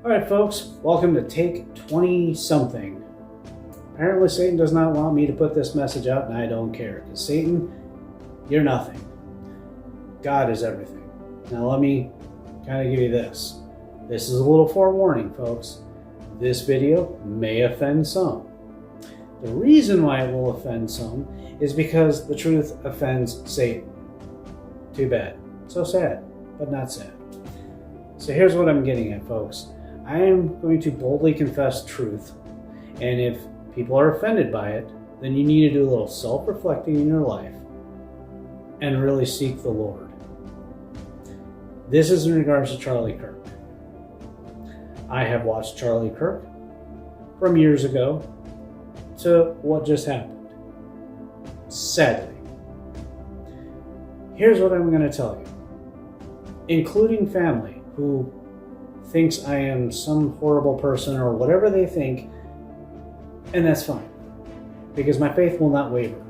All right, folks, welcome to Take 20-something. Apparently, Satan does not want me to put this message out, and I don't care. Because Satan, you're nothing. God is everything. Now, let me kind of give you this. This is a little forewarning, folks. This video may offend some. The reason why it will offend some is because the truth offends Satan. Too bad. So sad, but not sad. So here's what I'm getting at, folks. I am going to boldly confess truth, and if people are offended by it, then you need to do a little self-reflecting in your life and really seek the Lord. This is in regards to Charlie Kirk. I have watched Charlie Kirk from years ago to what just happened. Sadly. Here's what I'm going to tell you. Including family who thinks I am some horrible person or whatever they think, and that's fine, because my faith will not waver.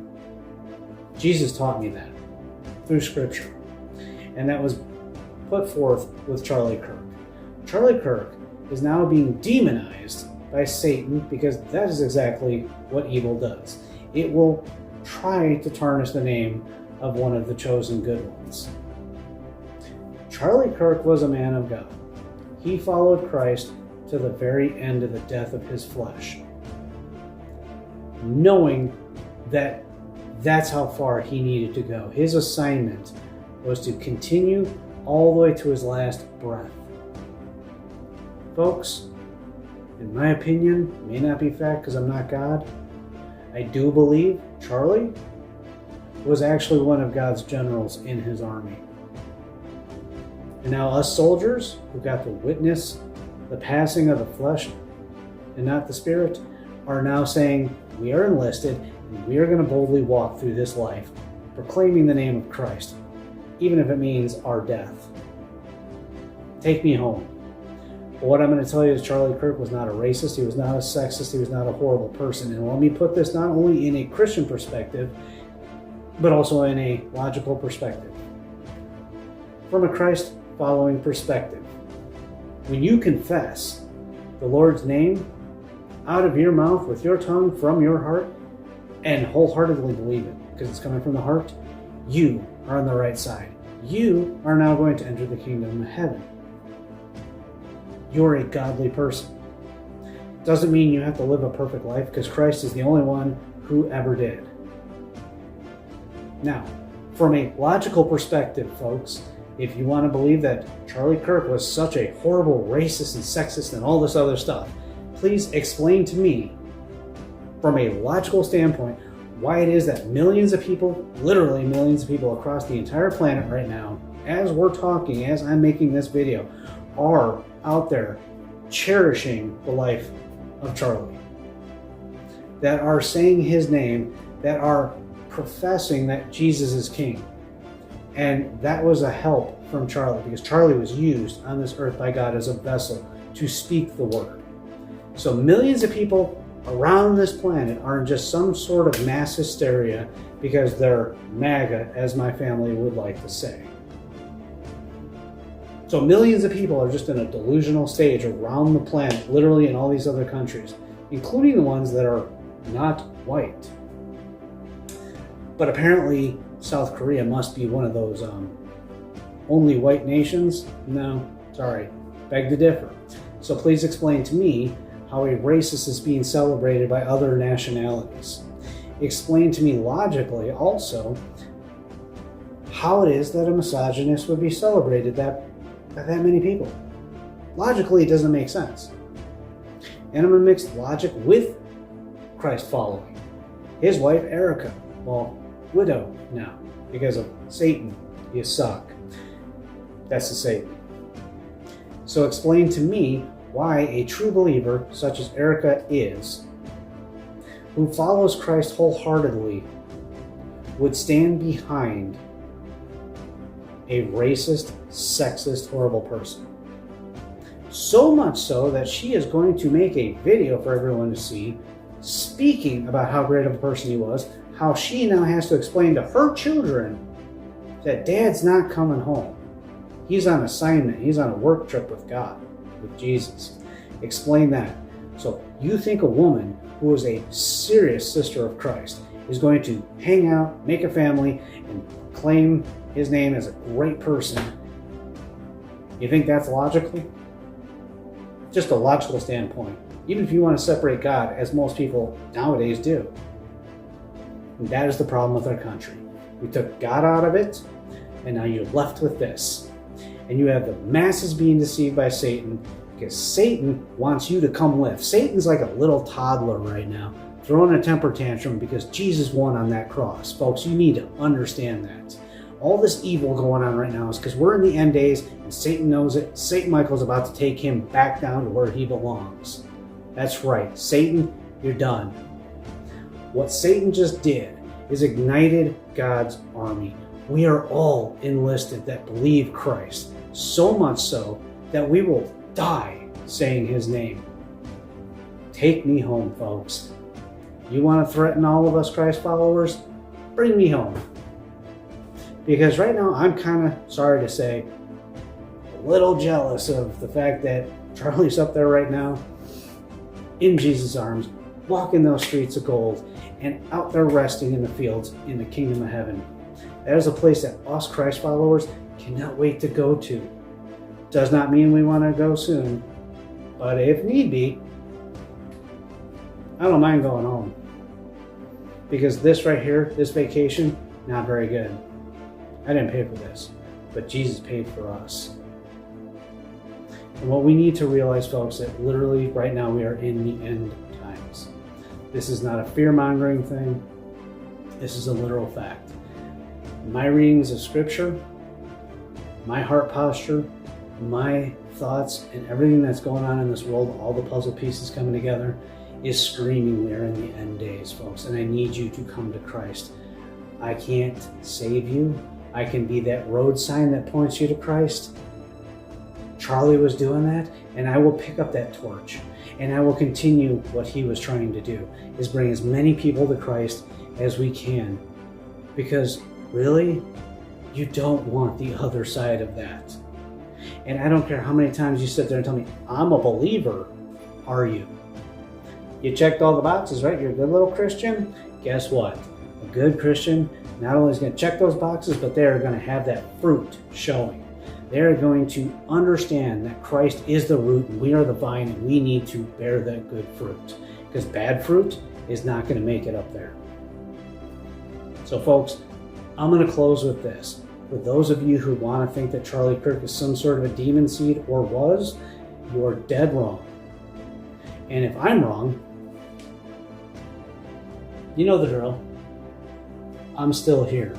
Jesus taught me that through Scripture, and that was put forth with Charlie Kirk. Charlie Kirk is now being demonized by Satan because that is exactly what evil does. It will try to tarnish the name of one of the chosen good ones. Charlie Kirk was a man of God. He followed Christ to the very end of the death of his flesh, knowing that that's how far he needed to go. His assignment was to continue all the way to his last breath. Folks, in my opinion, may not be fact because I'm not God, I do believe Charlie was actually one of God's generals in his army. And now us soldiers who got to witness the passing of the flesh and not the spirit are now saying we are enlisted and we are going to boldly walk through this life proclaiming the name of Christ, even if it means our death. Take me home. But what I'm going to tell you is Charlie Kirk was not a racist, he was not a sexist, he was not a horrible person. And let me put this not only in a Christian perspective, but also in a logical perspective. From a Christ following perspective. When you confess the Lord's name out of your mouth with your tongue from your heart and wholeheartedly believe it because it's coming from the heart, you are on the right side. You are now going to enter the kingdom of heaven. You're a godly person. Doesn't mean you have to live a perfect life because Christ is the only one who ever did. Now, from a logical perspective, folks, if you want to believe that Charlie Kirk was such a horrible racist and sexist and all this other stuff, please explain to me, from a logical standpoint, why it is that millions of people, literally millions of people across the entire planet right now, as we're talking, as I'm making this video, are out there cherishing the life of Charlie. That are saying his name, that are professing that Jesus is king. And that was a help from Charlie because Charlie was used on this earth by God as a vessel to speak the word. So millions of people around this planet are in just some sort of mass hysteria because they're MAGA, as my family would like to say. So millions of people are just in a delusional stage around the planet, literally in all these other countries, including the ones that are not white. But apparently South Korea must be one of those only white nations. No, sorry, beg to differ. So please explain to me how a racist is being celebrated by other nationalities. Explain to me logically also how it is that a misogynist would be celebrated by that many people. Logically, it doesn't make sense. And I'm going to mix logic with Christ following. His wife, Erica, well, widow now because of Satan. You suck. That's the Satan. So explain to me why a true believer such as Erica is, who follows Christ wholeheartedly, would stand behind a racist, sexist, horrible person. So much so that she is going to make a video for everyone to see, speaking about how great of a person he was, how she now has to explain to her children that Dad's not coming home. He's on assignment. He's on a work trip with God, with Jesus. Explain that. So you think a woman who is a serious sister of Christ is going to hang out, make a family, and claim his name as a great person? You think that's logical? Just a logical standpoint. Even if you want to separate God, as most people nowadays do. And that is the problem with our country. We took God out of it, and now you're left with this. And you have the masses being deceived by Satan, because Satan wants you to come live. Satan's like a little toddler right now, throwing a temper tantrum because Jesus won on that cross. Folks, you need to understand that. All this evil going on right now is because we're in the end days, and Satan knows it. Satan Michael's about to take him back down to where he belongs. That's right. Satan, you're done. What Satan just did is ignited God's army. We are all enlisted that believe Christ, so much so that we will die saying his name. Take me home, folks. You want to threaten all of us Christ followers? Bring me home. Because right now, I'm kind of, sorry to say, a little jealous of the fact that Charlie's up there right now in Jesus' arms, walking those streets of gold, and out there resting in the fields in the kingdom of heaven. That is a place that us Christ followers cannot wait to go to. Does not mean we want to go soon, but if need be, I don't mind going home. Because this right here, this vacation, not very good. I didn't pay for this, but Jesus paid for us. And what we need to realize, folks, that literally right now we are in the end times. This is not a fear-mongering thing. This is a literal fact. My readings of Scripture, my heart posture, my thoughts, and everything that's going on in this world, all the puzzle pieces coming together, is screaming we're in the end days, folks. And I need you to come to Christ. I can't save you. I can be that road sign that points you to Christ. Charlie was doing that, and I will pick up that torch, and I will continue what he was trying to do, is bring as many people to Christ as we can. Because really, you don't want the other side of that. And I don't care how many times you sit there and tell me, I'm a believer. Are you? You checked all the boxes, right? You're a good little Christian. Guess what? A good Christian not only is going to check those boxes, but they're going to have that fruit showing. They're going to understand that Christ is the root and we are the vine, and we need to bear that good fruit. Because bad fruit is not going to make it up there. So folks, I'm going to close with this. For those of you who want to think that Charlie Kirk is some sort of a demon seed or was, you're dead wrong. And if I'm wrong, you know the drill. I'm still here.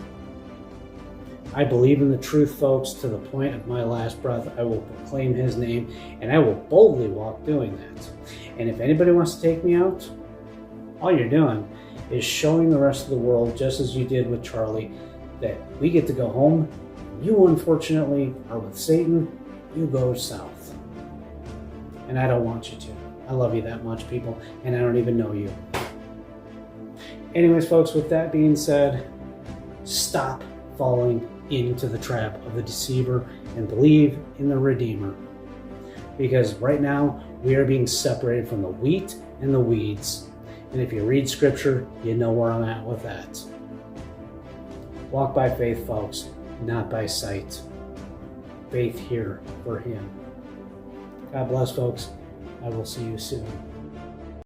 I believe in the truth, folks, to the point of my last breath. I will proclaim his name, and I will boldly walk doing that. And if anybody wants to take me out, all you're doing is showing the rest of the world, just as you did with Charlie, that we get to go home. You, unfortunately, are with Satan. You go south. And I don't want you to. I love you that much, people, and I don't even know you. Anyways, folks, with that being said, stop falling into the trap of the deceiver and believe in the Redeemer. Because right now, we are being separated from the wheat and the weeds. And if you read Scripture, you know where I'm at with that. Walk by faith, folks, not by sight. Faith here for Him. God bless, folks. I will see you soon.